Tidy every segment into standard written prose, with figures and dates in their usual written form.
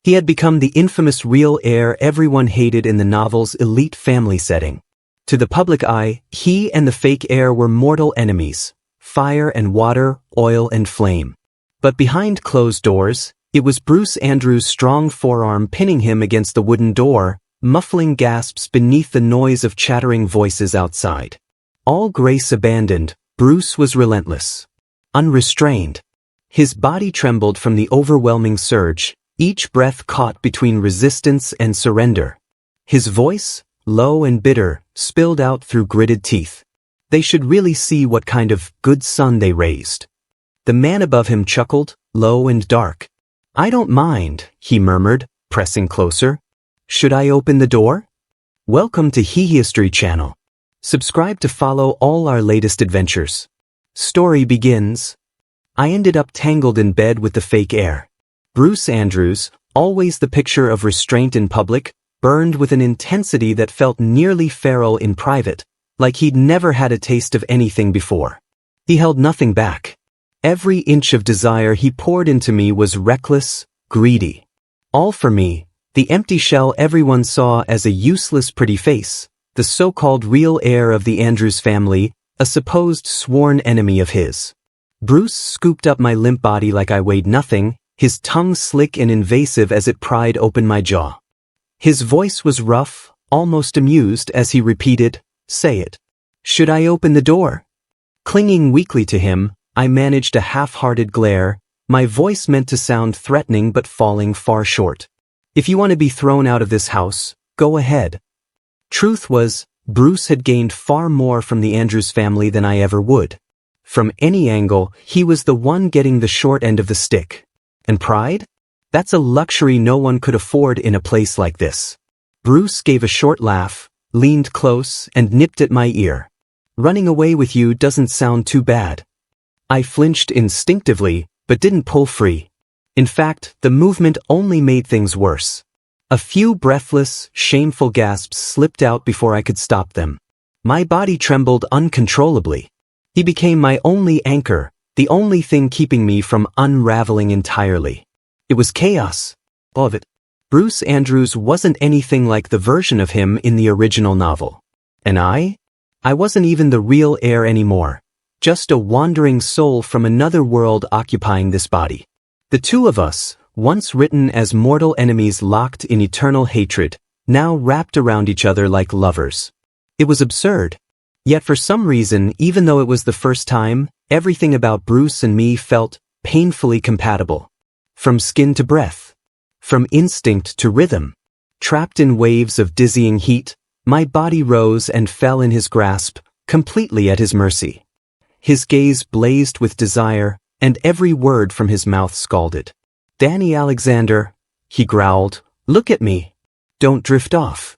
He had become the infamous real heir everyone hated in the novel's elite family setting. To the public eye, he and the fake heir were mortal enemies, fire and water, oil and flame. But behind closed doors, it was Bruce Andrews' strong forearm pinning him against the wooden door, muffling gasps beneath the noise of chattering voices outside. All grace abandoned, Bruce was relentless. Unrestrained. His body trembled from the overwhelming surge, each breath caught between resistance and surrender. His voice, low and bitter, spilled out through gritted teeth. They should really see what kind of good son they raised. The man above him chuckled, low and dark. "I don't mind," he murmured, pressing closer. "Should I open the door?" Welcome to He History channel. Subscribe to follow all our latest adventures. Story begins. I ended up tangled in bed with the fake heir. Bruce Andrews, always the picture of restraint in public, burned with an intensity that felt nearly feral in private, like he'd never had a taste of anything before. He held nothing back. Every inch of desire he poured into me was reckless, greedy. All for me, the empty shell everyone saw as a useless pretty face, the so-called real heir of the Andrews family, a supposed sworn enemy of his. Bruce scooped up my limp body like I weighed nothing, his tongue slick and invasive as it pried open my jaw. His voice was rough, almost amused as he repeated, "Say it. Should I open the door?" Clinging weakly to him, I managed a half-hearted glare, my voice meant to sound threatening but falling far short. "If you want to be thrown out of this house, go ahead." Truth was, Bruce had gained far more from the Andrews family than I ever would. From any angle, he was the one getting the short end of the stick. And pride? That's a luxury no one could afford in a place like this. Bruce gave a short laugh, leaned close, and nipped at my ear. "Running away with you doesn't sound too bad." I flinched instinctively, but didn't pull free. In fact, the movement only made things worse. A few breathless, shameful gasps slipped out before I could stop them. My body trembled uncontrollably. He became my only anchor, the only thing keeping me from unraveling entirely. It was chaos. All of it. Bruce Andrews wasn't anything like the version of him in the original novel. And I wasn't even the real heir anymore. Just a wandering soul from another world occupying this body. The two of us, once written as mortal enemies locked in eternal hatred, now wrapped around each other like lovers. It was absurd. Yet for some reason, even though it was the first time, everything about Bruce and me felt painfully compatible. From skin to breath. From instinct to rhythm. Trapped in waves of dizzying heat, my body rose and fell in his grasp, completely at his mercy. His gaze blazed with desire, and every word from his mouth scalded. "Danny Alexander," he growled, "look at me. Don't drift off."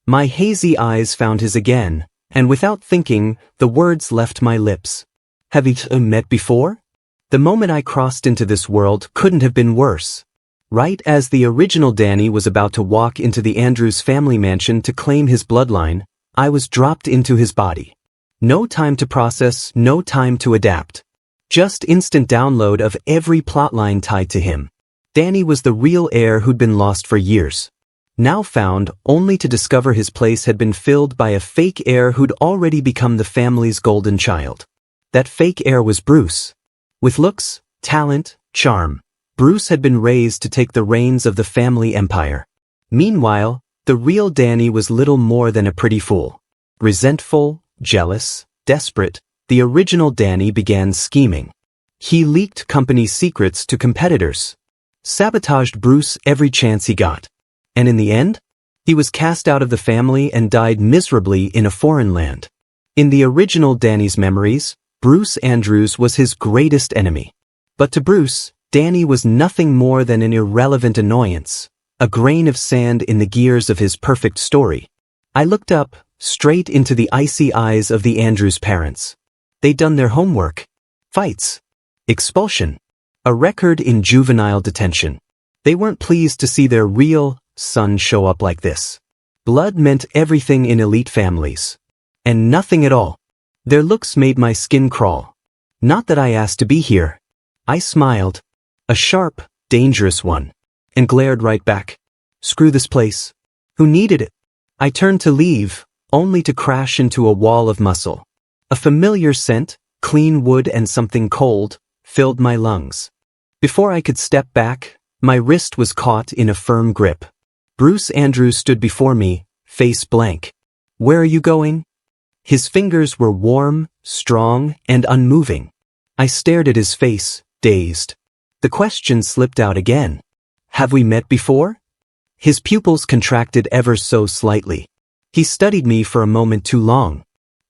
My hazy eyes found his again, and without thinking, the words left my lips. "Have we met before?" The moment I crossed into this world couldn't have been worse. Right as the original Danny was about to walk into the Andrews family mansion to claim his bloodline, I was dropped into his body. No time to process, no time to adapt. Just instant download of every plotline tied to him. Danny was the real heir who'd been lost for years. Now found, only to discover his place had been filled by a fake heir who'd already become the family's golden child. That fake heir was Bruce. With looks, talent, charm, Bruce had been raised to take the reins of the family empire. Meanwhile, the real Danny was little more than a pretty fool. Resentful, jealous, desperate, the original Danny began scheming. He leaked company secrets to competitors. Sabotaged Bruce every chance he got. And in the end, he was cast out of the family and died miserably in a foreign land. In the original Danny's memories, Bruce Andrews was his greatest enemy. But to Bruce, Danny was nothing more than an irrelevant annoyance, a grain of sand in the gears of his perfect story. I looked up, straight into the icy eyes of the Andrews parents. They'd done their homework. Fights. Expulsion. A record in juvenile detention. They weren't pleased to see their real son show up like this. Blood meant everything in elite families. And nothing at all. Their looks made my skin crawl. Not that I asked to be here. I smiled. A sharp, dangerous one. and glared right back. Screw this place. Who needed it? I turned to leave, only to crash into a wall of muscle. A familiar scent, clean wood and something cold, filled my lungs. Before I could step back, my wrist was caught in a firm grip. Bruce Andrews stood before me, face blank. Where are you going? His fingers were warm, strong, and unmoving. I stared at his face, dazed. The question slipped out again. Have we met before? His pupils contracted ever so slightly. He studied me for a moment too long.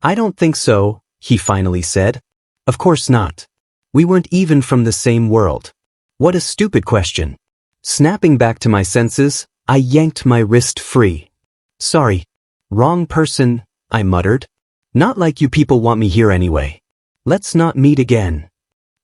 I don't think so, he finally said. Of course not. We weren't even from the same world. What a stupid question. Snapping back to my senses, I yanked my wrist free. Sorry. Wrong person, I muttered. Not like you people want me here anyway. Let's not meet again.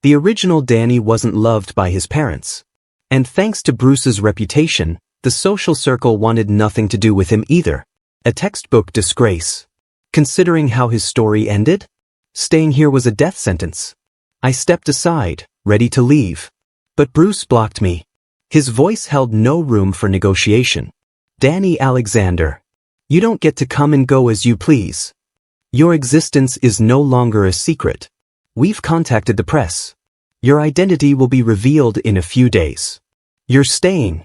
The original Danny wasn't loved by his parents. And thanks to Bruce's reputation, the social circle wanted nothing to do with him either. A textbook disgrace. Considering how his story ended, staying here was a death sentence. I stepped aside, ready to leave. But Bruce blocked me. His voice held no room for negotiation. Danny Alexander, you don't get to come and go as you please. Your existence is no longer a secret. We've contacted the press. Your identity will be revealed in a few days. You're staying.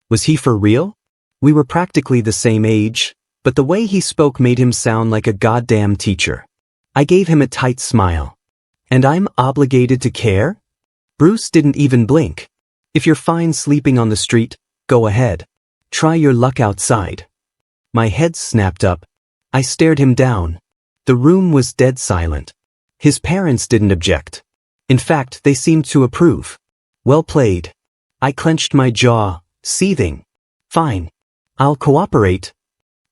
Was he for real? We were practically the same age, but the way he spoke made him sound like a goddamn teacher. I gave him a tight smile. And I'm obligated to care? Bruce didn't even blink. If you're fine sleeping on the street, go ahead. Try your luck outside. My head snapped up. I stared him down. The room was dead silent. His parents didn't object. In fact, they seemed to approve. Well played. I clenched my jaw, seething. Fine. I'll cooperate.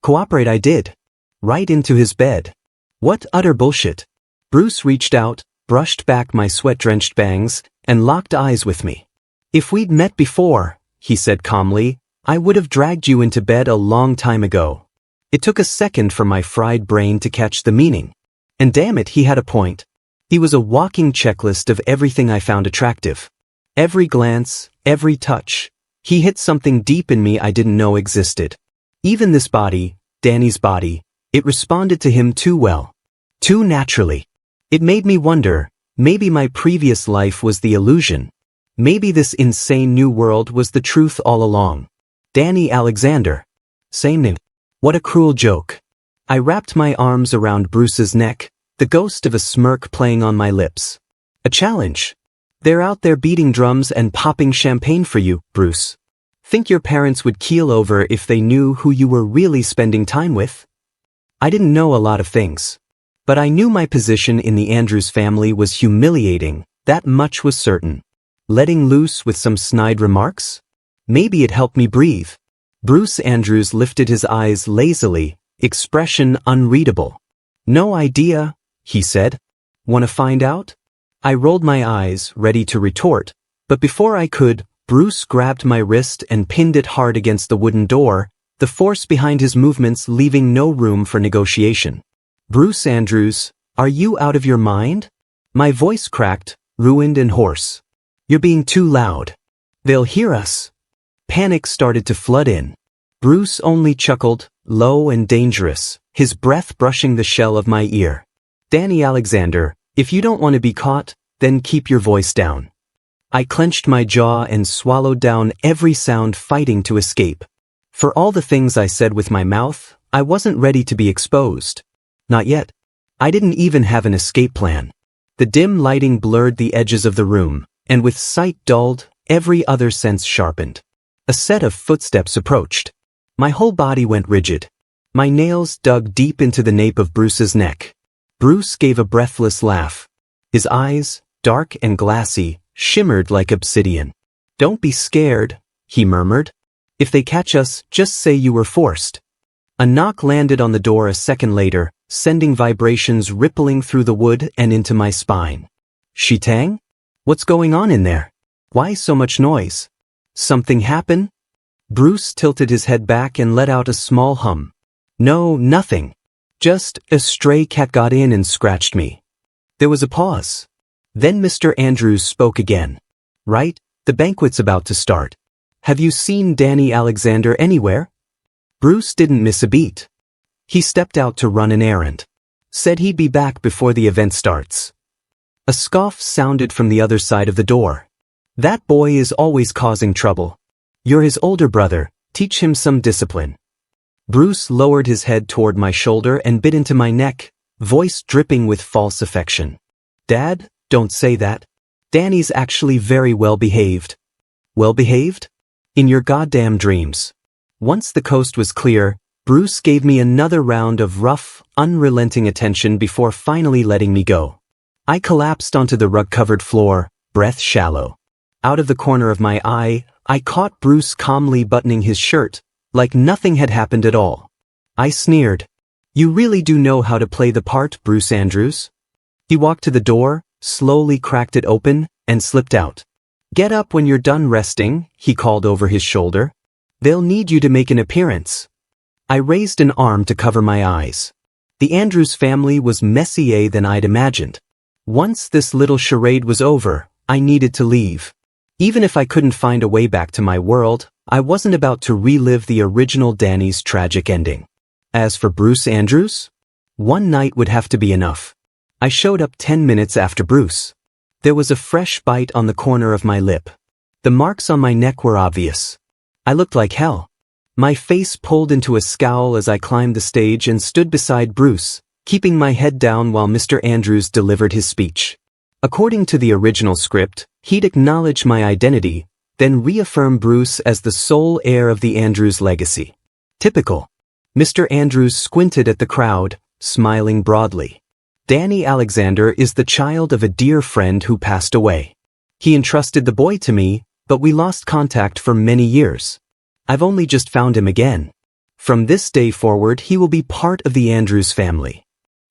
Cooperate I did. Right into his bed. What utter bullshit. Bruce reached out, brushed back my sweat-drenched bangs, and locked eyes with me. If we'd met before, he said calmly, I would have dragged you into bed a long time ago. It took a second for my fried brain to catch the meaning. And damn it, he had a point. He was a walking checklist of everything I found attractive. Every glance, every touch. He hit something deep in me I didn't know existed. Even this body, Danny's body, it responded to him too well. Too naturally. It made me wonder, maybe my previous life was the illusion. Maybe this insane new world was the truth all along. Danny Alexander. Same name. What a cruel joke. I wrapped my arms around Bruce's neck, the ghost of a smirk playing on my lips. A challenge. They're out there beating drums and popping champagne for you, Bruce. Think your parents would keel over if they knew who you were really spending time with? I didn't know a lot of things. But I knew my position in the Andrews family was humiliating, that much was certain. Letting loose with some snide remarks? Maybe it helped me breathe. Bruce Andrews lifted his eyes lazily, expression unreadable. No idea, he said. Want to find out? I rolled my eyes, ready to retort, but before I could, Bruce grabbed my wrist and pinned it hard against the wooden door, the force behind his movements leaving no room for negotiation. Bruce Andrews, are you out of your mind? My voice cracked, ruined and hoarse. You're being too loud. They'll hear us. Panic started to flood in. Bruce only chuckled, low and dangerous, his breath brushing the shell of my ear. Danny Alexander, if you don't want to be caught, then keep your voice down. I clenched my jaw and swallowed down every sound fighting to escape. For all the things I said with my mouth, I wasn't ready to be exposed. Not yet. I didn't even have an escape plan. The dim lighting blurred the edges of the room, and with sight dulled, every other sense sharpened. A set of footsteps approached. My whole body went rigid. My nails dug deep into the nape of Bruce's neck. Bruce gave a breathless laugh. His eyes, dark and glassy, shimmered like obsidian. Don't be scared, he murmured. If they catch us, just say you were forced. A knock landed on the door a second later, sending vibrations rippling through the wood and into my spine. Shitang? What's going on in there? Why so much noise? Something happen? Bruce tilted his head back and let out a small hum. No, nothing. Just a stray cat got in and scratched me. There was a pause. Then Mr. Andrews spoke again. Right, the banquet's about to start. Have you seen Danny Alexander anywhere? Bruce didn't miss a beat. He stepped out to run an errand. Said he'd be back before the event starts. A scoff sounded from the other side of the door. That boy is always causing trouble. You're his older brother, teach him some discipline. Bruce lowered his head toward my shoulder and bit into my neck, voice dripping with false affection. Dad, don't say that. Danny's actually very well behaved. Well behaved? In your goddamn dreams. Once the coast was clear, Bruce gave me another round of rough, unrelenting attention before finally letting me go. I collapsed onto the rug-covered floor, breath shallow. Out of the corner of my eye, I caught Bruce calmly buttoning his shirt, like nothing had happened at all. I sneered. You really do know how to play the part, Bruce Andrews? He walked to the door, slowly cracked it open, and slipped out. Get up when you're done resting, he called over his shoulder. They'll need you to make an appearance. I raised an arm to cover my eyes. The Andrews family was messier than I'd imagined. Once this little charade was over, I needed to leave. Even if I couldn't find a way back to my world, I wasn't about to relive the original Danny's tragic ending. As for Bruce Andrews, one night would have to be enough. I showed up 10 minutes after Bruce. There was a fresh bite on the corner of my lip. The marks on my neck were obvious. I looked like hell. My face pulled into a scowl as I climbed the stage and stood beside Bruce, keeping my head down while Mr. Andrews delivered his speech. According to the original script, he'd acknowledge my identity, then reaffirm Bruce as the sole heir of the Andrews legacy. Typical. Mr. Andrews squinted at the crowd, smiling broadly. Danny Alexander is the child of a dear friend who passed away. He entrusted the boy to me, but we lost contact for many years. I've only just found him again. From this day forward, he will be part of the Andrews family.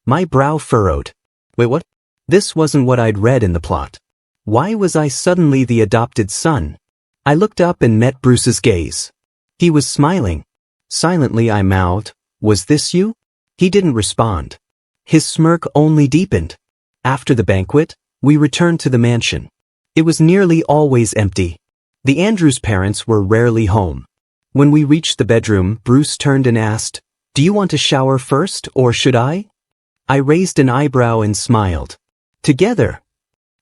My brow furrowed. Wait, what? This wasn't what I'd read in the plot. Why was I suddenly the adopted son? I looked up and met Bruce's gaze. He was smiling. Silently I mouthed, "Was this you?" He didn't respond. His smirk only deepened. After the banquet, we returned to the mansion. It was nearly always empty. The Andrews parents were rarely home. When we reached the bedroom, Bruce turned and asked, "Do you want to shower first, or should I?" I raised an eyebrow and smiled. "Together."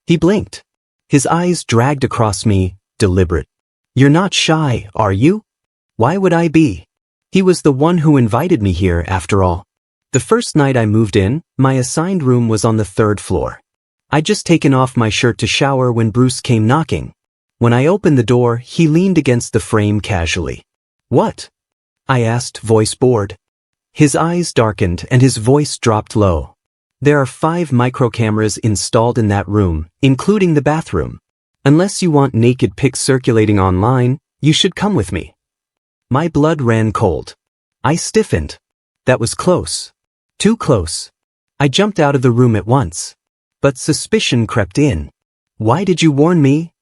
He blinked. His eyes dragged across me, deliberate. "You're not shy, are you?" Why would I be? He was the one who invited me here, after all. The first night I moved in, my assigned room was on the 3rd floor. I'd just taken off my shirt to shower when Bruce came knocking. When I opened the door, he leaned against the frame casually. "What?" I asked, voice bored. His eyes darkened and his voice dropped low. "There are 5 micro cameras installed in that room, including the bathroom. Unless you want naked pics circulating online, you should come with me." My blood ran cold. I stiffened. That was close. Too close. I jumped out of the room at once. But suspicion crept in. "Why did you warn me?"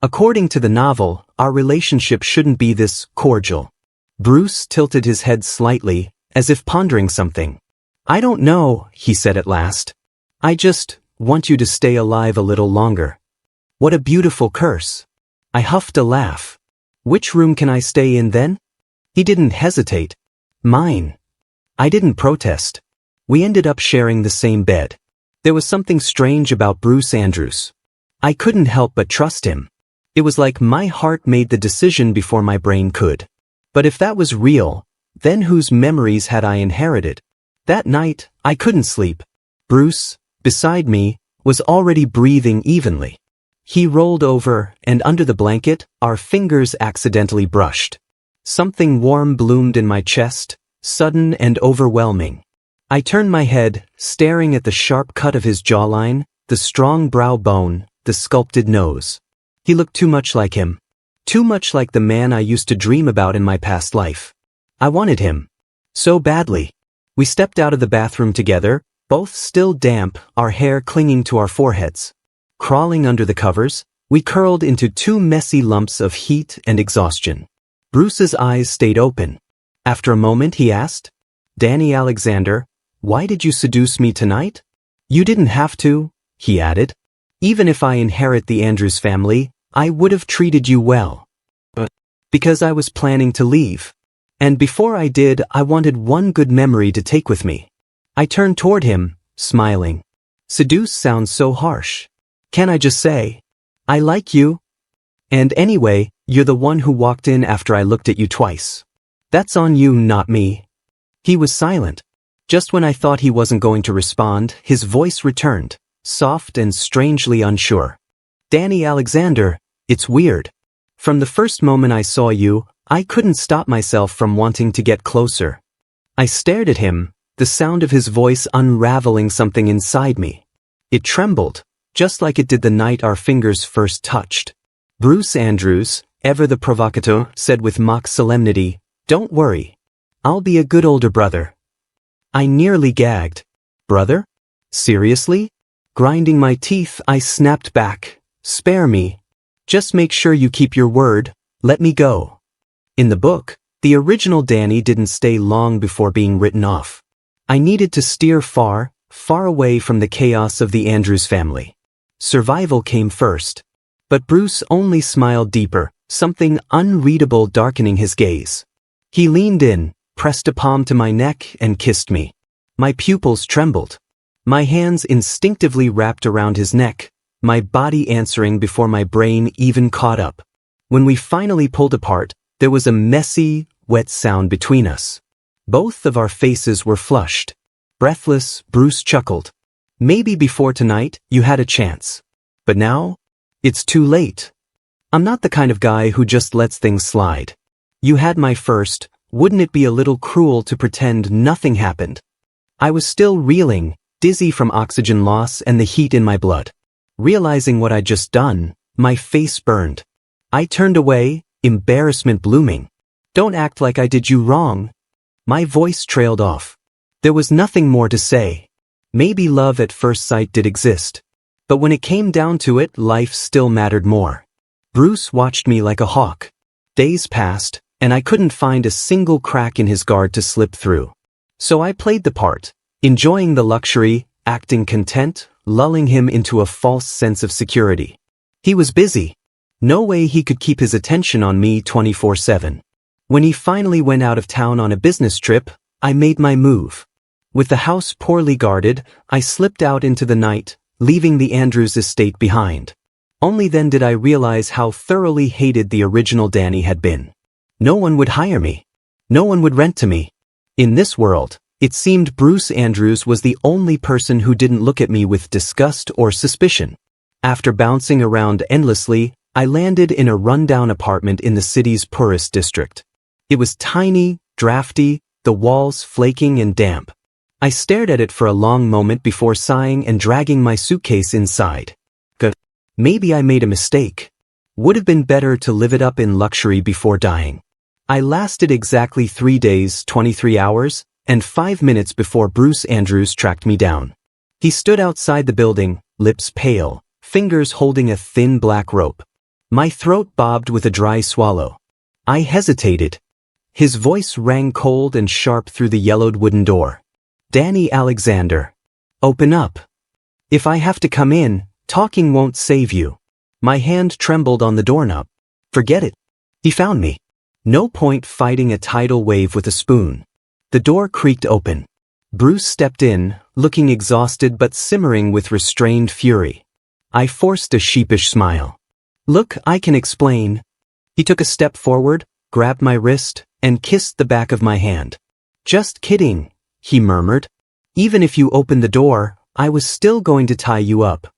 According to the novel, our relationship shouldn't be this cordial. Bruce tilted his head slightly, as if pondering something. "I don't know," he said at last. "I just want you to stay alive a little longer." What a beautiful curse. I huffed a laugh. "Which room can I stay in then?" He didn't hesitate. "Mine." I didn't protest. We ended up sharing the same bed. There was something strange about Bruce Andrews. I couldn't help but trust him. It was like my heart made the decision before my brain could. But if that was real, then whose memories had I inherited? That night, I couldn't sleep. Bruce, beside me, was already breathing evenly. He rolled over, and under the blanket, our fingers accidentally brushed. Something warm bloomed in my chest, sudden and overwhelming. I turned my head, staring at the sharp cut of his jawline, the strong brow bone, the sculpted nose. He looked too much like him. Too much like the man I used to dream about in my past life. I wanted him. So badly. We stepped out of the bathroom together, both still damp, our hair clinging to our foreheads. Crawling under the covers, we curled into 2 messy lumps of heat and exhaustion. Bruce's eyes stayed open. After a moment he asked, "Danny Alexander, why did you seduce me tonight?" "You didn't have to," he added. "Even if I inherit the Andrews family, I would have treated you well." Because I was planning to leave. And before I did, I wanted one good memory to take with me. I turned toward him, smiling. Seduce sounds so harsh. Can I just say, I like you? And anyway, you're the one who walked in after I looked at you twice. That's on you, not me. He was silent. Just when I thought he wasn't going to respond, his voice returned, soft and strangely unsure. Danny Alexander, it's weird. From the first moment I saw you, I couldn't stop myself from wanting to get closer. I stared at him, the sound of his voice unraveling something inside me. It trembled, just like it did the night our fingers first touched. Bruce Andrews, ever the provocateur, said with mock solemnity, "Don't worry. I'll be a good older brother." I nearly gagged. Brother? Seriously? Grinding my teeth, I snapped back. Spare me. Just make sure you keep your word. Let me go. In the book, the original Danny didn't stay long before being written off. I needed to steer far, far away from the chaos of the Andrews family. Survival came first. But Bruce only smiled deeper, something unreadable darkening his gaze. He leaned in, pressed a palm to my neck, and kissed me. My pupils trembled. My hands instinctively wrapped around his neck, my body answering before my brain even caught up. When we finally pulled apart, there was a messy, wet sound between us. Both of our faces were flushed. Breathless, Bruce chuckled. Maybe before tonight, you had a chance. But now? It's too late. I'm not the kind of guy who just lets things slide. You had my first. Wouldn't it be a little cruel to pretend nothing happened? I was still reeling, dizzy from oxygen loss and the heat in my blood. Realizing what I'd just done, my face burned. I turned away, embarrassment blooming. Don't act like I did you wrong. My voice trailed off. There was nothing more to say. Maybe love at first sight did exist. But when it came down to it, life still mattered more. Bruce watched me like a hawk. Days passed, and I couldn't find a single crack in his guard to slip through. So I played the part, enjoying the luxury, acting content, lulling him into a false sense of security. He was busy. No way he could keep his attention on me 24/7. When he finally went out of town on a business trip, I made my move. With the house poorly guarded, I slipped out into the night, leaving the Andrews estate behind. Only then did I realize how thoroughly hated the original Danny had been. No one would hire me. No one would rent to me. In this world, it seemed Bruce Andrews was the only person who didn't look at me with disgust or suspicion. After bouncing around endlessly, I landed in a rundown apartment in the city's poorest district. It was tiny, drafty, the walls flaking and damp. I stared at it for a long moment before sighing and dragging my suitcase inside. Maybe I made a mistake. Would have been better to live it up in luxury before dying. I lasted exactly 3 days, 23 hours, and 5 minutes before Bruce Andrews tracked me down. He stood outside the building, lips pale, fingers holding a thin black rope. My throat bobbed with a dry swallow. I hesitated. His voice rang cold and sharp through the yellowed wooden door. Danny Alexander. Open up. If I have to come in, talking won't save you. My hand trembled on the doorknob. Forget it. He found me. No point fighting a tidal wave with a spoon. The door creaked open. Bruce stepped in, looking exhausted but simmering with restrained fury. I forced a sheepish smile. Look, I can explain. He took a step forward, grabbed my wrist, and kissed the back of my hand. Just kidding, he murmured. Even if you opened the door, I was still going to tie you up.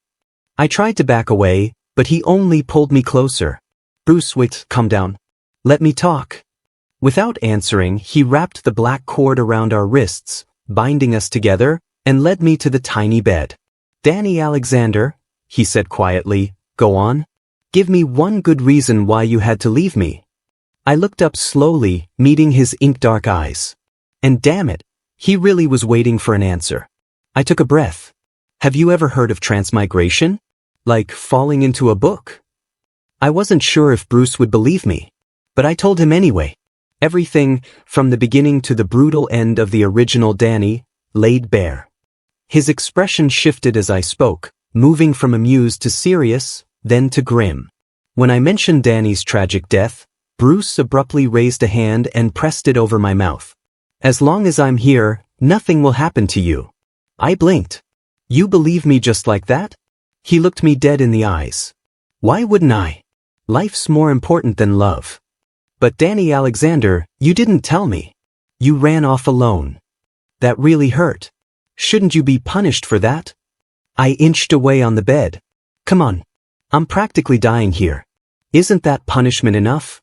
I tried to back away, but he only pulled me closer. Bruce, wait, calm down. Let me talk. Without answering, he wrapped the black cord around our wrists, binding us together, and led me to the tiny bed. Danny Alexander, he said quietly, go on. Give me one good reason why you had to leave me. I looked up slowly, meeting his ink-dark eyes. And damn it, he really was waiting for an answer. I took a breath. Have you ever heard of transmigration? Like falling into a book? I wasn't sure if Bruce would believe me, but I told him anyway. Everything, from the beginning to the brutal end of the original Danny, laid bare. His expression shifted as I spoke, moving from amused to serious, then to grim. When I mentioned Danny's tragic death, Bruce abruptly raised a hand and pressed it over my mouth. As long as I'm here, nothing will happen to you. I blinked. You believe me just like that? He looked me dead in the eyes. Why wouldn't I? Life's more important than love. But Danny Alexander, you didn't tell me. You ran off alone. That really hurt. Shouldn't you be punished for that? I inched away on the bed. Come on. I'm practically dying here. Isn't that punishment enough?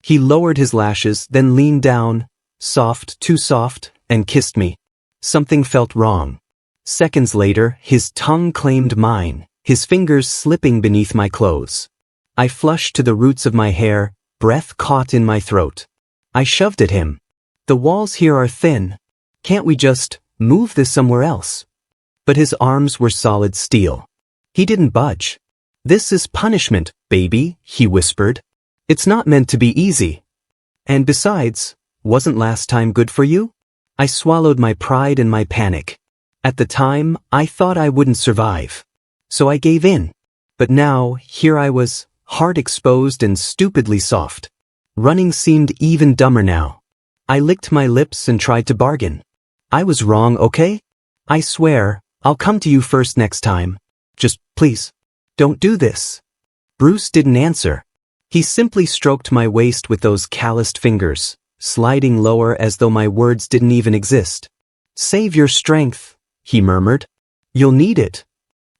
He lowered his lashes, then leaned down, soft, too soft, and kissed me. Something felt wrong. Seconds later, his tongue claimed mine, his fingers slipping beneath my clothes. I flushed to the roots of my hair, breath caught in my throat. I shoved at him. The walls here are thin. Can't we just move this somewhere else? But his arms were solid steel. He didn't budge. This is punishment, baby, he whispered. It's not meant to be easy. And besides, wasn't last time good for you? I swallowed my pride and my panic. At the time, I thought I wouldn't survive. So I gave in. But now, here I was, heart exposed and stupidly soft. Running seemed even dumber now. I licked my lips and tried to bargain. I was wrong, okay? I swear, I'll come to you first next time. Just, please, don't do this. Bruce didn't answer. He simply stroked my waist with those calloused fingers, sliding lower as though my words didn't even exist. Save your strength, he murmured. You'll need it.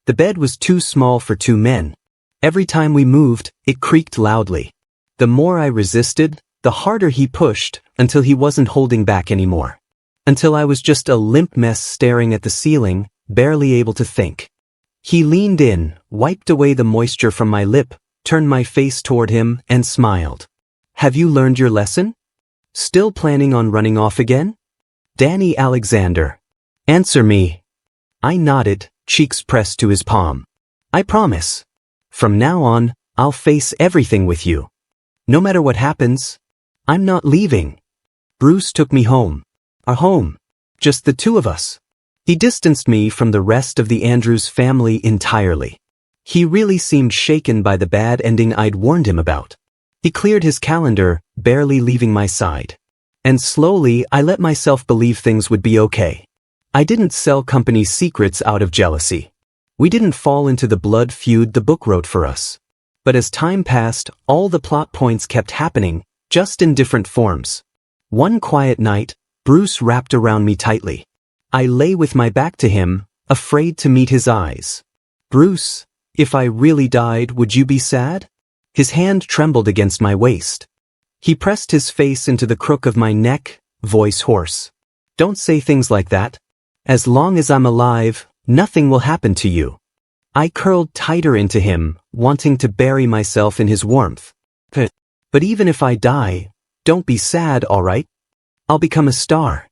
The bed was too small for two men. Every time we moved, it creaked loudly. The more I resisted, the harder he pushed, until he wasn't holding back anymore. Until I was just a limp mess staring at the ceiling, barely able to think. He leaned in, wiped away the moisture from my lip, turned my face toward him, and smiled. Have you learned your lesson? Still planning on running off again? Danny Alexander. Answer me. I nodded, cheeks pressed to his palm. I promise. From now on, I'll face everything with you. No matter what happens, I'm not leaving. Bruce took me home. Our home. Just the two of us. He distanced me from the rest of the Andrews family entirely. He really seemed shaken by the bad ending I'd warned him about. He cleared his calendar, barely leaving my side. And slowly I let myself believe things would be okay. I didn't sell company secrets out of jealousy. We didn't fall into the blood feud the book wrote for us. But as time passed, all the plot points kept happening, just in different forms. One quiet night, Bruce wrapped around me tightly. I lay with my back to him, afraid to meet his eyes. Bruce, if I really died, would you be sad? His hand trembled against my waist. He pressed his face into the crook of my neck, voice hoarse. Don't say things like that. As long as I'm alive, nothing will happen to you. I curled tighter into him, wanting to bury myself in his warmth. But even if I die, don't be sad, all right? I'll become a star.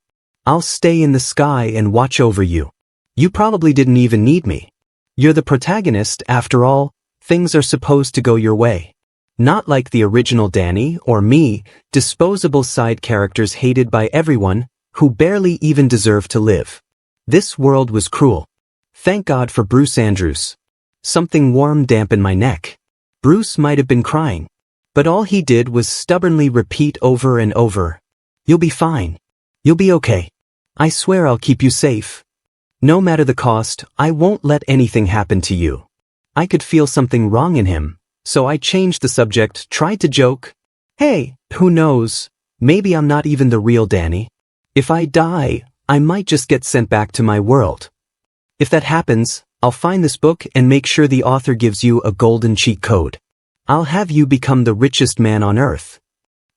I'll stay in the sky and watch over you. You probably didn't even need me. You're the protagonist, after all. Things are supposed to go your way. Not like the original Danny or me, disposable side characters hated by everyone, who barely even deserve to live. This world was cruel. Thank God for Bruce Andrews. Something warm dampened my neck. Bruce might have been crying, but all he did was stubbornly repeat over and over. You'll be fine. You'll be okay. I swear I'll keep you safe. No matter the cost, I won't let anything happen to you. I could feel something wrong in him, so I changed the subject, tried to joke. Hey, who knows? Maybe I'm not even the real Danny. If I die, I might just get sent back to my world. If that happens, I'll find this book and make sure the author gives you a golden cheat code. I'll have you become the richest man on earth.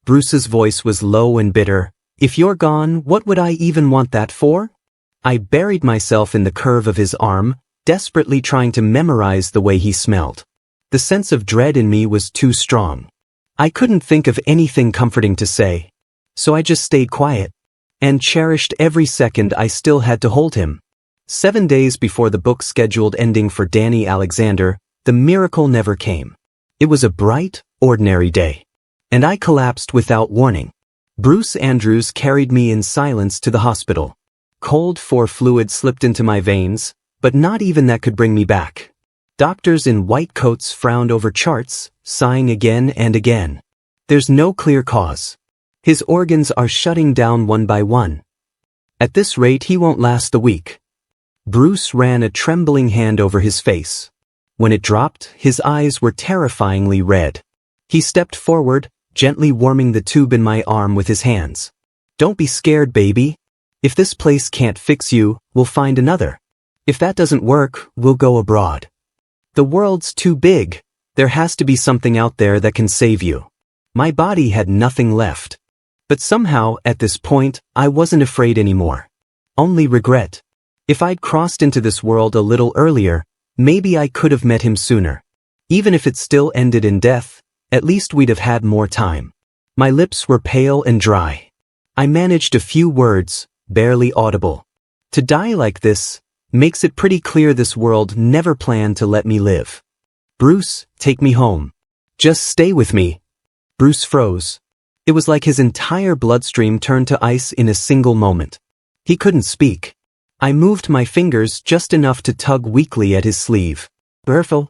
Bruce's voice was low and bitter. If you're gone, what would I even want that for? I buried myself in the curve of his arm, desperately trying to memorize the way he smelled. The sense of dread in me was too strong. I couldn't think of anything comforting to say. So I just stayed quiet and cherished every second I still had to hold him. 7 days before the book's scheduled ending for Danny Alexander, the miracle never came. It was a bright, ordinary day. And I collapsed without warning. Bruce Andrews carried me in silence to the hospital. Cold fluid slipped into my veins, but not even that could bring me back. Doctors in white coats frowned over charts, sighing again and again. There's no clear cause. His organs are shutting down one by one. At this rate, he won't last the week. Bruce ran a trembling hand over his face. When it dropped, his eyes were terrifyingly red. He stepped forward, gently warming the tube in my arm with his hands. Don't be scared, baby. If this place can't fix you, we'll find another. If that doesn't work, we'll go abroad. The world's too big. There has to be something out there that can save you. My body had nothing left. But somehow, at this point, I wasn't afraid anymore. Only regret. If I'd crossed into this world a little earlier, maybe I could have met him sooner. Even if it still ended in death, at least we'd have had more time. My lips were pale and dry. I managed a few words, barely audible. To die like this makes it pretty clear this world never planned to let me live. Bruce, take me home. Just stay with me. Bruce froze. It was like his entire bloodstream turned to ice in a single moment. He couldn't speak. I moved my fingers just enough to tug weakly at his sleeve. Felt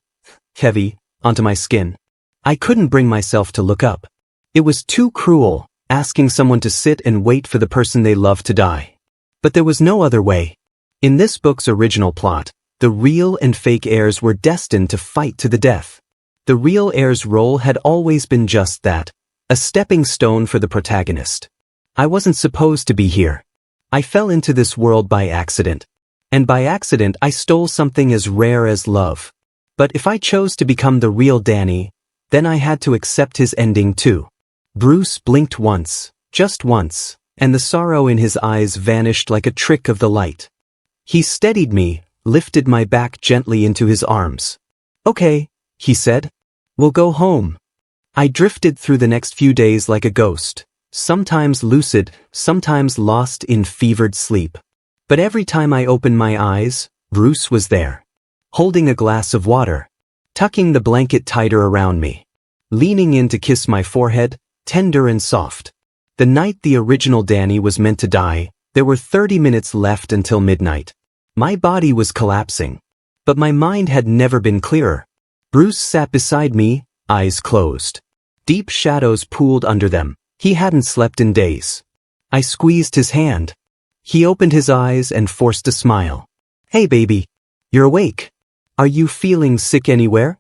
heavy onto my skin. I couldn't bring myself to look up. It was too cruel, asking someone to sit and wait for the person they loved to die. But there was no other way. In this book's original plot, the real and fake heirs were destined to fight to the death. The real heir's role had always been just that, a stepping stone for the protagonist. I wasn't supposed to be here. I fell into this world by accident. And by accident I stole something as rare as love. But if I chose to become the real Danny, then I had to accept his ending too. Bruce blinked once, just once, and the sorrow in his eyes vanished like a trick of the light. He steadied me, lifted my back gently into his arms. Okay, he said. We'll go home. I drifted through the next few days like a ghost, sometimes lucid, sometimes lost in fevered sleep. But every time I opened my eyes, Bruce was there, holding a glass of water, tucking the blanket tighter around me, leaning in to kiss my forehead, tender and soft. The night the original Danny was meant to die, there were 30 minutes left until midnight. My body was collapsing, but my mind had never been clearer. Bruce sat beside me, eyes closed. Deep shadows pooled under them. He hadn't slept in days. I squeezed his hand. He opened his eyes and forced a smile. Hey baby, you're awake. Are you feeling sick anywhere?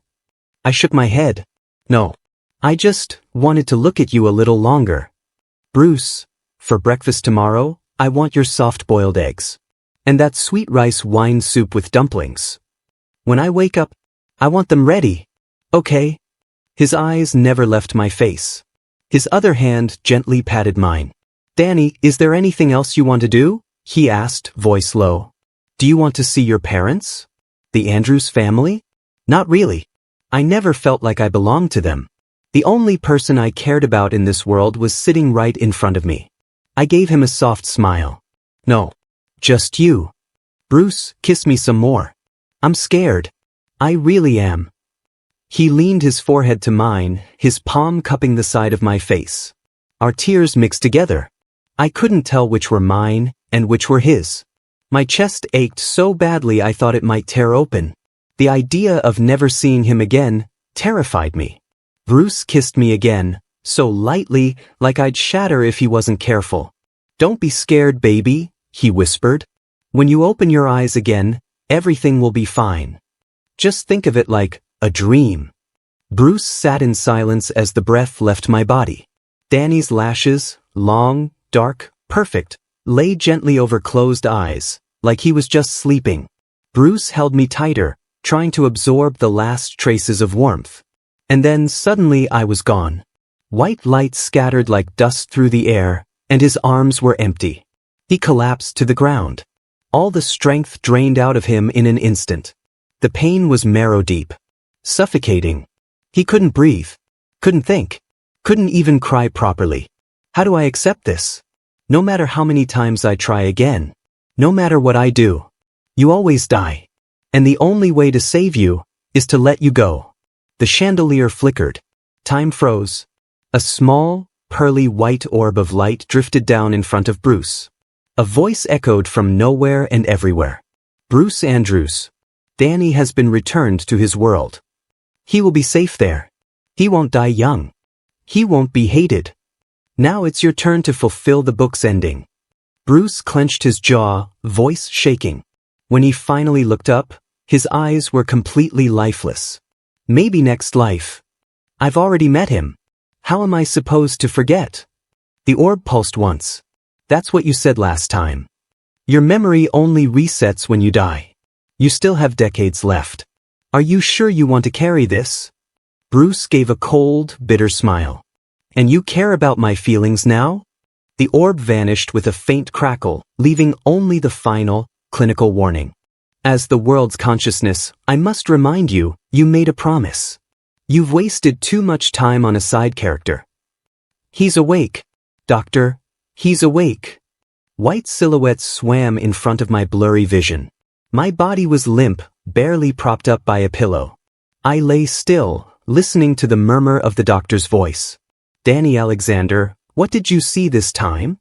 I shook my head. No. I just wanted to look at you a little longer. Bruce, for breakfast tomorrow, I want your soft-boiled eggs. And that sweet rice wine soup with dumplings. When I wake up, I want them ready. Okay? His eyes never left my face. His other hand gently patted mine. Danny, is there anything else you want to do? He asked, voice low. Do you want to see your parents? The Andrews family? Not really. I never felt like I belonged to them. The only person I cared about in this world was sitting right in front of me. I gave him a soft smile. No. Just you. Bruce, kiss me some more. I'm scared. I really am. He leaned his forehead to mine, his palm cupping the side of my face. Our tears mixed together. I couldn't tell which were mine and which were his. My chest ached so badly I thought it might tear open. The idea of never seeing him again terrified me. Bruce kissed me again, so lightly, like I'd shatter if he wasn't careful. Don't be scared, baby, he whispered. When you open your eyes again, everything will be fine. Just think of it like a dream. Bruce sat in silence as the breath left my body. Danny's lashes, long, dark, perfect, lay gently over closed eyes, like he was just sleeping. Bruce held me tighter, trying to absorb the last traces of warmth. And then suddenly I was gone. White light scattered like dust through the air, and his arms were empty. He collapsed to the ground. All the strength drained out of him in an instant. The pain was marrow deep. Suffocating. He couldn't breathe. Couldn't think. Couldn't even cry properly. How do I accept this? No matter how many times I try again. No matter what I do. You always die. And the only way to save you is to let you go. The chandelier flickered. Time froze. A small, pearly white orb of light drifted down in front of Bruce. A voice echoed from nowhere and everywhere. Bruce Andrews. Danny has been returned to his world. He will be safe there. He won't die young. He won't be hated. Now it's your turn to fulfill the book's ending. Bruce clenched his jaw, voice shaking. When he finally looked up, his eyes were completely lifeless. Maybe next life. I've already met him. How am I supposed to forget? The orb pulsed once. That's what you said last time. Your memory only resets when you die. You still have decades left. Are you sure you want to carry this? Bruce gave a cold, bitter smile. And you care about my feelings now? The orb vanished with a faint crackle, leaving only the final, clinical warning. As the world's consciousness, I must remind you, you made a promise. You've wasted too much time on a side character. He's awake. Doctor, he's awake. White silhouettes swam in front of my blurry vision. My body was limp, barely propped up by a pillow. I lay still, listening to the murmur of the doctor's voice. Danny Alexander, what did you see this time?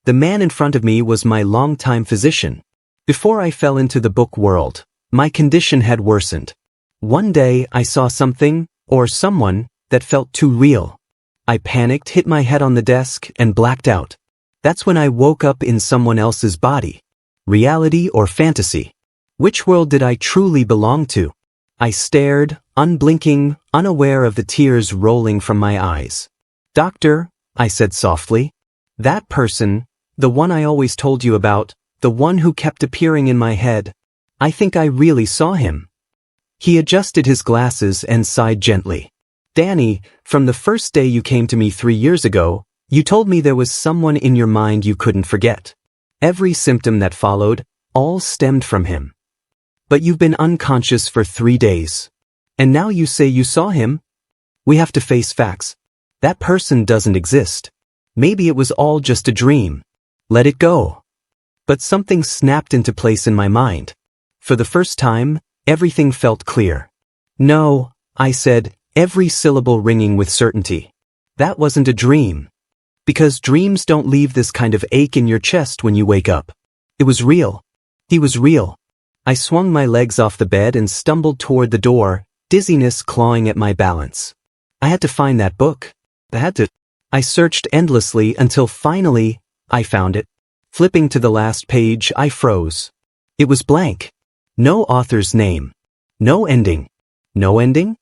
The man in front of me was my longtime physician. Before I fell into the book world, my condition had worsened. One day I saw something, or someone, that felt too real. I panicked, hit my head on the desk, and blacked out. That's when I woke up in someone else's body. Reality or fantasy? Which world did I truly belong to? I stared, unblinking, unaware of the tears rolling from my eyes. Doctor, I said softly. That person, the one I always told you about, the one who kept appearing in my head. I think I really saw him. He adjusted his glasses and sighed gently. Danny, from the first day you came to me 3 years ago, you told me there was someone in your mind you couldn't forget. Every symptom that followed, all stemmed from him. But you've been unconscious for 3 days. And now you say you saw him? We have to face facts. That person doesn't exist. Maybe it was all just a dream. Let it go. But something snapped into place in my mind. For the first time, everything felt clear. No, I said, every syllable ringing with certainty. That wasn't a dream. Because dreams don't leave this kind of ache in your chest when you wake up. It was real. He was real. I swung my legs off the bed and stumbled toward the door, dizziness clawing at my balance. I had to find that book. I searched endlessly until finally, I found it. Flipping to the last page, I froze. It was blank. No author's name. No ending. No ending?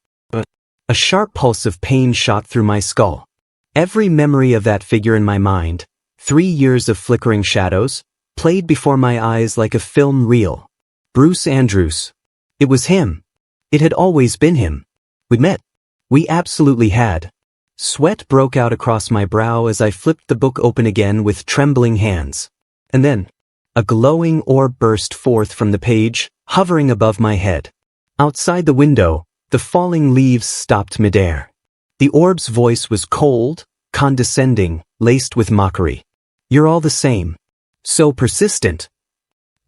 A sharp pulse of pain shot through my skull. Every memory of that figure in my mind, 3 years of flickering shadows, played before my eyes like a film reel. Bruce Andrews. It was him. It had always been him. We'd met. We absolutely had. Sweat broke out across my brow as I flipped the book open again with trembling hands. And then, a glowing orb burst forth from the page, hovering above my head. Outside the window, the falling leaves stopped midair. The orb's voice was cold, condescending, laced with mockery. You're all the same. So persistent.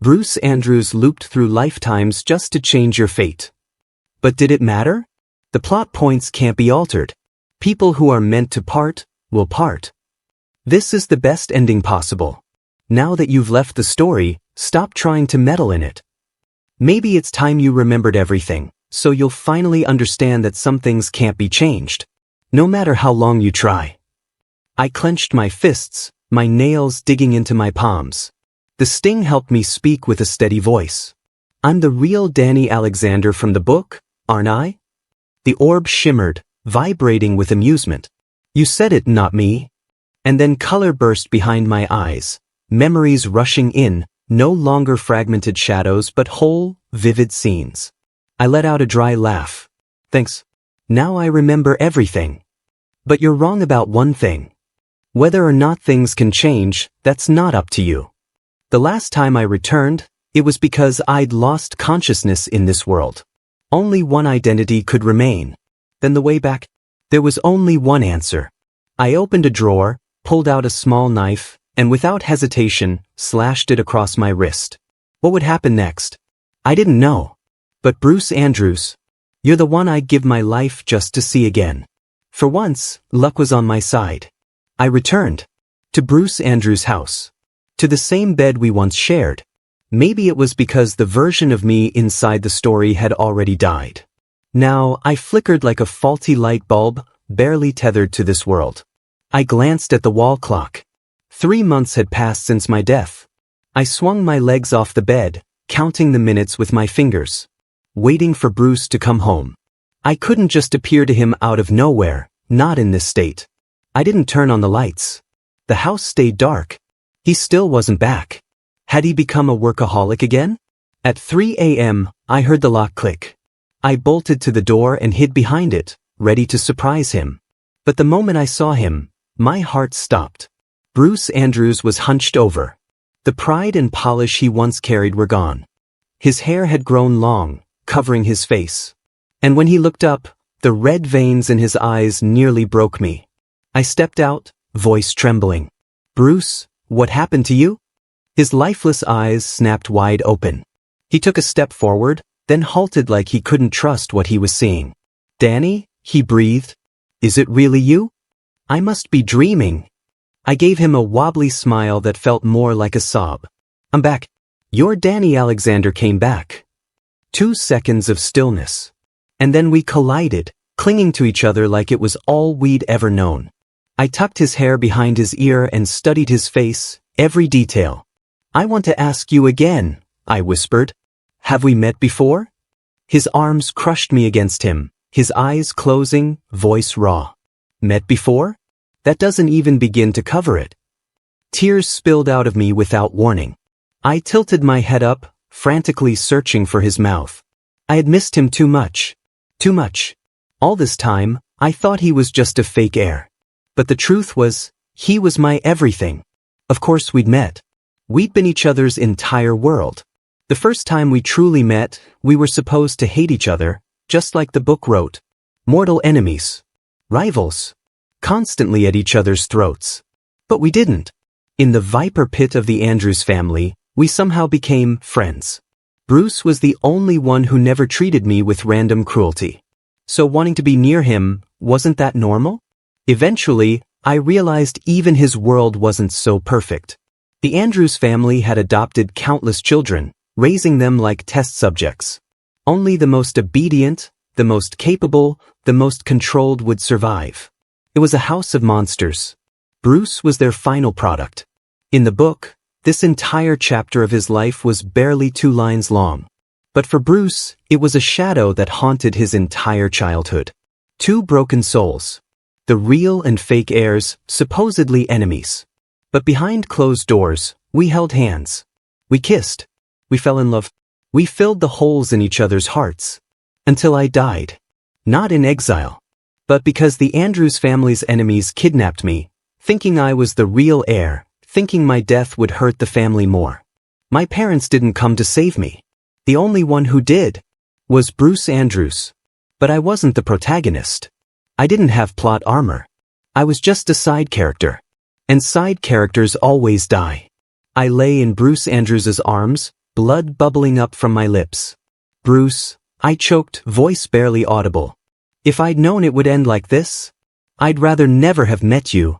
Bruce Andrews looped through lifetimes just to change your fate. But did it matter? The plot points can't be altered. People who are meant to part, will part. This is the best ending possible. Now that you've left the story, stop trying to meddle in it. Maybe it's time you remembered everything, so you'll finally understand that some things can't be changed, no matter how long you try. I clenched my fists, my nails digging into my palms. The sting helped me speak with a steady voice. I'm the real Danny Alexander from the book, aren't I? The orb shimmered, vibrating with amusement. You said it, not me. And then color burst behind my eyes, memories rushing in, no longer fragmented shadows but whole, vivid scenes. I let out a dry laugh. Thanks. Now I remember everything. But you're wrong about one thing. Whether or not things can change, that's not up to you. The last time I returned, it was because I'd lost consciousness in this world. Only one identity could remain. Then the way back, there was only one answer. I opened a drawer, pulled out a small knife, and without hesitation, slashed it across my wrist. What would happen next? I didn't know. But Bruce Andrews, you're the one I'd give my life just to see again. For once, luck was on my side. I returned. To Bruce Andrews' house. To the same bed we once shared. Maybe it was because the version of me inside the story had already died. Now, I flickered like a faulty light bulb, barely tethered to this world. I glanced at the wall clock. 3 months had passed since my death. I swung my legs off the bed, counting the minutes with my fingers, waiting for Bruce to come home. I couldn't just appear to him out of nowhere, not in this state. I didn't turn on the lights. The house stayed dark. He still wasn't back. Had he become a workaholic again? At 3 a.m., I heard the lock click. I bolted to the door and hid behind it, ready to surprise him. But the moment I saw him, my heart stopped. Bruce Andrews was hunched over. The pride and polish he once carried were gone. His hair had grown long, covering his face. And when he looked up, the red veins in his eyes nearly broke me. I stepped out, voice trembling. "Bruce, what happened to you?" His lifeless eyes snapped wide open. He took a step forward, then halted like he couldn't trust what he was seeing. "Danny," he breathed. "Is it really you? I must be dreaming." I gave him a wobbly smile that felt more like a sob. "I'm back. Your Danny Alexander came back." 2 seconds of stillness. And then we collided, clinging to each other like it was all we'd ever known. I tucked his hair behind his ear and studied his face, every detail. "I want to ask you again," I whispered. "Have we met before?" His arms crushed me against him, his eyes closing, voice raw. "Met before? That doesn't even begin to cover it." Tears spilled out of me without warning. I tilted my head up, frantically searching for his mouth. I had missed him too much. Too much. All this time, I thought he was just a fake heir. But the truth was, he was my everything. Of course we'd met. We'd been each other's entire world. The first time we truly met, we were supposed to hate each other, just like the book wrote. Mortal enemies. Rivals. Constantly at each other's throats. But we didn't. In the viper pit of the Andrews family, we somehow became friends. Bruce was the only one who never treated me with random cruelty. So wanting to be near him, wasn't that normal? Eventually, I realized even his world wasn't so perfect. The Andrews family had adopted countless children, raising them like test subjects. Only the most obedient, the most capable, the most controlled would survive. It was a house of monsters. Bruce was their final product. In the book, this entire chapter of his life was barely 2 lines long. But for Bruce, it was a shadow that haunted his entire childhood. 2 broken souls. The real and fake heirs, supposedly enemies. But behind closed doors, we held hands. We kissed. We fell in love. We filled the holes in each other's hearts. Until I died. Not in exile. But because the Andrews family's enemies kidnapped me, thinking I was the real heir, thinking my death would hurt the family more. My parents didn't come to save me. The only one who did was Bruce Andrews. But I wasn't the protagonist. I didn't have plot armor. I was just a side character. And side characters always die. I lay in Bruce Andrews's arms, blood bubbling up from my lips. "Bruce," I choked, voice barely audible. "If I'd known it would end like this, I'd rather never have met you.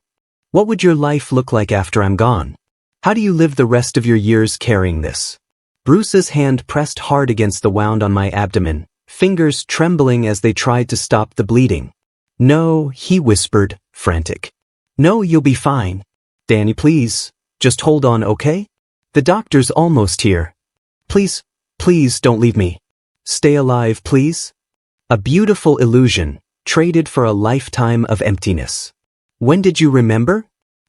What would your life look like after I'm gone? How do you live the rest of your years carrying this?" Bruce's hand pressed hard against the wound on my abdomen, fingers trembling as they tried to stop the bleeding. "No," he whispered, frantic. "No, you'll be fine. Danny, please, just hold on, okay? The doctor's almost here. Please, please don't leave me. Stay alive, please." A beautiful illusion, traded for a lifetime of emptiness. When did you remember?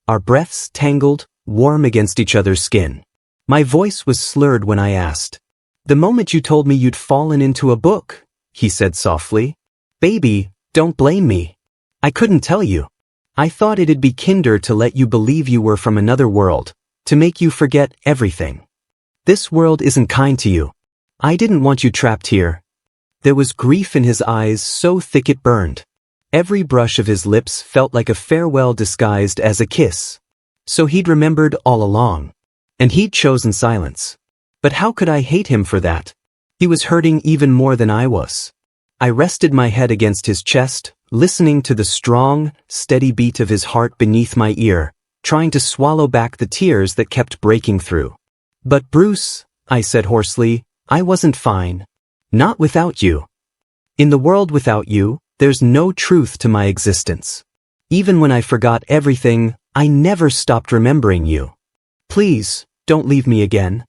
Our breaths tangled, warm against each other's skin. My voice was slurred when I asked. "The moment you told me you'd fallen into a book," he said softly. "Baby, don't blame me. I couldn't tell you. I thought it'd be kinder to let you believe you were from another world, to make you forget everything. This world isn't kind to you. I didn't want you trapped here." There was grief in his eyes so thick it burned. Every brush of his lips felt like a farewell disguised as a kiss. So he'd remembered all along. And he'd chosen silence. But how could I hate him for that? He was hurting even more than I was. I rested my head against his chest, listening to the strong, steady beat of his heart beneath my ear, trying to swallow back the tears that kept breaking through. "But Bruce," I said hoarsely, "I wasn't fine. Not without you. In the world without you, There's no truth to my existence. Even when I forgot everything, I never stopped remembering you. Please, don't leave me again.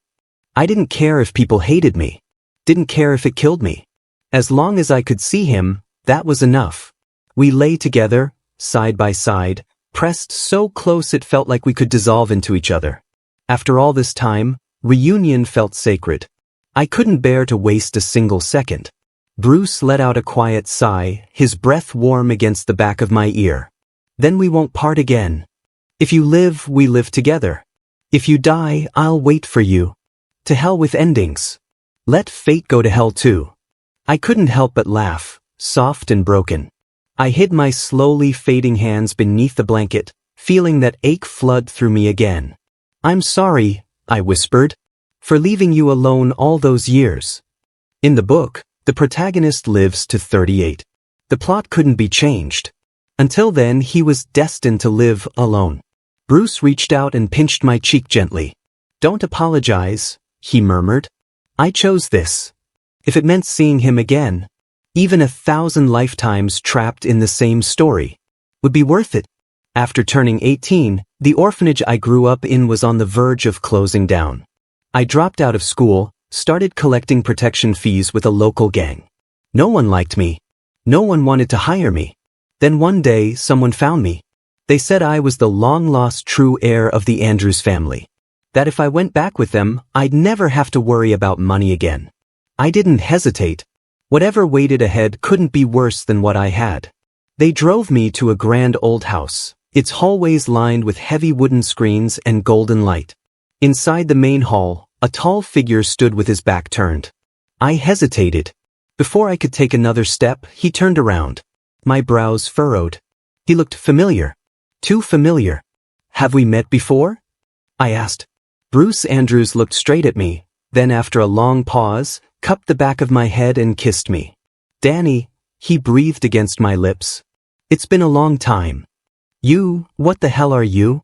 I didn't care if people hated me. Didn't care if it killed me. As long as I could see him, that was enough. We lay together, side by side, pressed so close it felt like we could dissolve into each other. After all this time, reunion felt sacred. I couldn't bear to waste a single second. Bruce let out a quiet sigh, his breath warm against the back of my ear. Then we won't part again. If you live, we live together. If you die, I'll wait for you. To hell with endings. Let fate go to hell too. I couldn't help but laugh, soft and broken. I hid my slowly fading hands beneath the blanket, feeling that ache flood through me again. I'm sorry, I whispered, for leaving you alone all those years. In the book, the protagonist lives to 38. The plot couldn't be changed. Until then, he was destined to live alone. Bruce reached out and pinched my cheek gently. Don't apologize, he murmured. I chose this. If it meant seeing him again, even 1,000 lifetimes trapped in the same story, would be worth it. After turning 18, the orphanage I grew up in was on the verge of closing down. I dropped out of school, started collecting protection fees with a local gang. No one liked me. No one wanted to hire me. Then one day, someone found me. They said I was the long-lost true heir of the Andrews family. That if I went back with them, I'd never have to worry about money again. I didn't hesitate. Whatever waited ahead couldn't be worse than what I had. They drove me to a grand old house, its hallways lined with heavy wooden screens and golden light. Inside the main hall, a tall figure stood with his back turned. I hesitated. Before I could take another step, he turned around. My brows furrowed. He looked familiar. Too familiar. Have we met before? I asked. Bruce Andrews looked straight at me, then after a long pause, cupped the back of my head and kissed me. Danny, he breathed against my lips. It's been a long time. You, what the hell are you?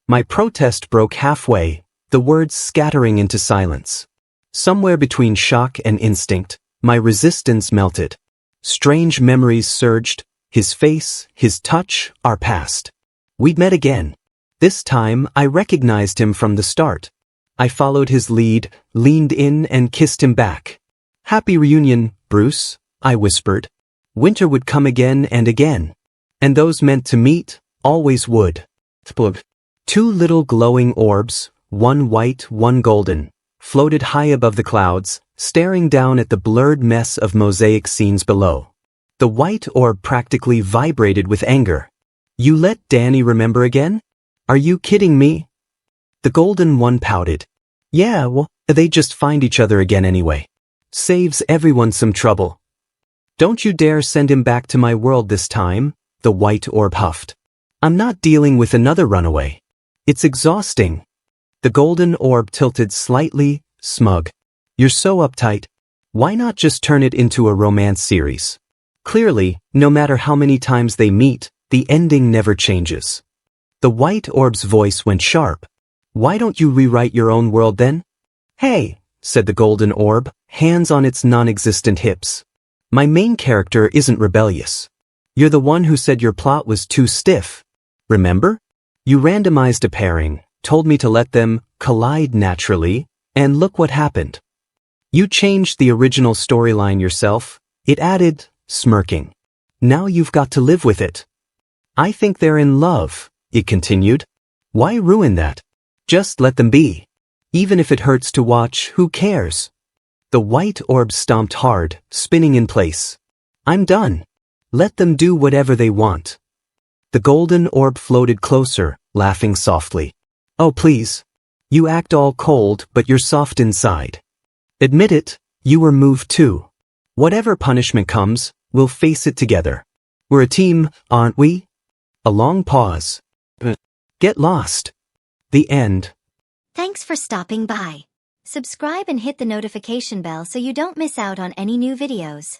My protest broke halfway, the words scattering into silence. Somewhere between shock and instinct, my resistance melted. Strange memories surged, his face, his touch, our past. We'd met again. This time, I recognized him from the start. I followed his lead, leaned in and kissed him back. Happy reunion, Bruce, I whispered. Winter would come again and again. And those meant to meet, always would. Two little glowing orbs, one white, one golden, floated high above the clouds, staring down at the blurred mess of mosaic scenes below. The white orb practically vibrated with anger. You let Danny remember again? Are you kidding me? The golden one pouted. Yeah, well, they just find each other again anyway. Saves everyone some trouble. Don't you dare send him back to my world this time, the white orb huffed. I'm not dealing with another runaway. It's exhausting. The golden orb tilted slightly, smug. You're so uptight. Why not just turn it into a romance series? Clearly, no matter how many times they meet, the ending never changes. The white orb's voice went sharp. Why don't you rewrite your own world then? Hey, said the golden orb, hands on its non-existent hips. My main character isn't rebellious. You're the one who said your plot was too stiff. Remember? You randomized a pairing, told me to let them collide naturally, and look what happened. You changed the original storyline yourself. It added, smirking. Now you've got to live with it. I think they're in love, it continued. Why ruin that? Just let them be. Even if it hurts to watch, who cares? The white orb stomped hard, spinning in place. I'm done. Let them do whatever they want. The golden orb floated closer, laughing softly. Oh please. You act all cold, but you're soft inside. Admit it, you were moved too. Whatever punishment comes, we'll face it together. We're a team, aren't we? A long pause. Get lost. The end. Thanks for stopping by. Subscribe and hit the notification bell so you don't miss out on any new videos.